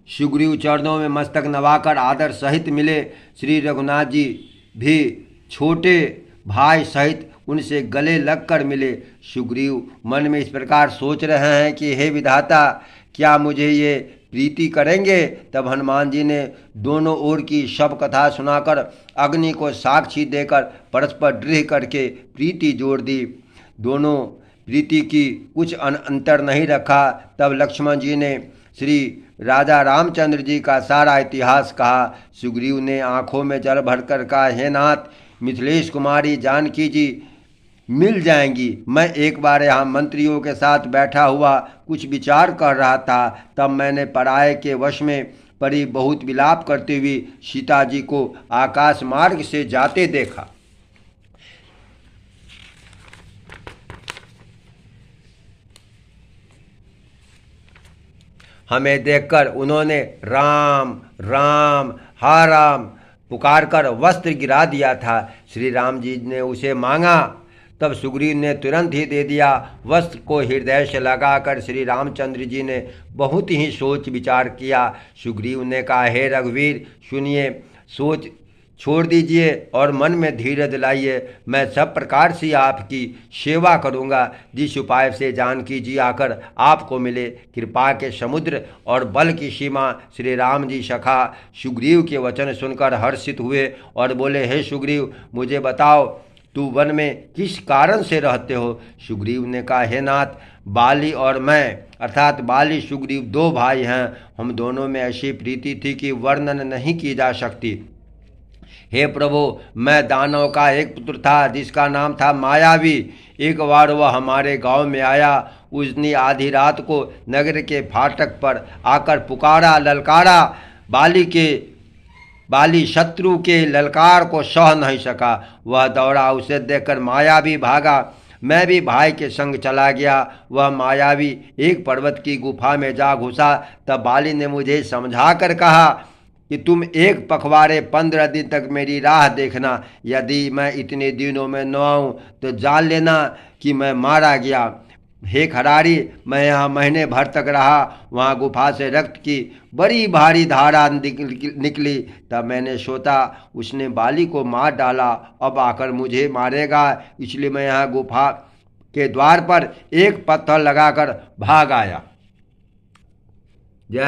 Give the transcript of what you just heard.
सुग्रीव चरणों में मस्तक नवाकर आदर सहित मिले। श्री रघुनाथ जी भी छोटे भाई सहित उनसे गले लगकर मिले। सुग्रीव मन में इस प्रकार सोच रहे हैं कि हे विधाता, क्या मुझे ये प्रीति करेंगे? तब हनुमान जी ने दोनों ओर की सब कथा सुनाकर अग्नि को साक्षी देकर परस्पर दृढ़ करके प्रीति जोड़ दी। दोनों प्रीति की कुछ अंतर नहीं रखा। तब लक्ष्मण जी ने श्री राजा रामचंद्र जी का सारा इतिहास कहा। सुग्रीव ने आंखों में जल भरकर कहा, हे नाथ, मिथिलेश कुमारी जानकी जी मिल जाएंगी। मैं एक बार यहाँ मंत्रियों के साथ बैठा हुआ कुछ विचार कर रहा था, तब मैंने पराये के वश में परी बहुत विलाप करते हुए सीता जी को आकाश मार्ग से जाते देखा। हमें देखकर उन्होंने राम राम हा राम पुकारकर वस्त्र गिरा दिया था। श्री राम जी ने उसे मांगा, तब सुग्रीव ने तुरंत ही दे दिया। वस्त्र को हृदय से लगाकर श्री रामचंद्र जी ने बहुत ही सोच विचार किया। सुग्रीव ने कहा, हे रघुवीर, सुनिए, सोच छोड़ दीजिए और मन में धीरज लाइए। मैं सब प्रकार से आपकी सेवा करूंगा, जिस उपाय से जानकी जी आकर आपको मिले। कृपा के समुद्र और बल की सीमा श्री राम जी सखा सुग्रीव के वचन सुनकर हर्षित हुए और बोले, हे सुग्रीव, मुझे बताओ, तू वन में किस कारण से रहते हो? सुग्रीव ने कहा, हे नाथ, बाली और मैं अर्थात बाली सुग्रीव दो भाई हैं। हम दोनों में ऐसी प्रीति थी कि वर्णन नहीं की जा सकती। हे प्रभु, मैं दानव का एक पुत्र था जिसका नाम था मायावी। एक बार वह हमारे गांव में आया। उसने आधी रात को नगर के फाटक पर आकर पुकारा, ललकारा। बाली शत्रु के ललकार को सह नहीं सका। वह दौड़ा, उसे देखकर मायावी भागा। मैं भी भाई के संग चला गया। वह मायावी एक पर्वत की गुफा में जा घुसा। तब बाली ने मुझे समझा कर कहा कि तुम एक पखवाड़े 15 दिन तक मेरी राह देखना। यदि मैं इतने दिनों में न आऊँ तो जान लेना कि मैं मारा गया। हे खरारी, मैं यहाँ महीने भर तक रहा। वहाँ गुफा से रक्त की बड़ी भारी धारा निकली। तब मैंने सोचा उसने बाली को मार डाला, अब आकर मुझे मारेगा। इसलिए मैं यहाँ गुफा के द्वार पर एक पत्थर लगाकर भाग आया। जय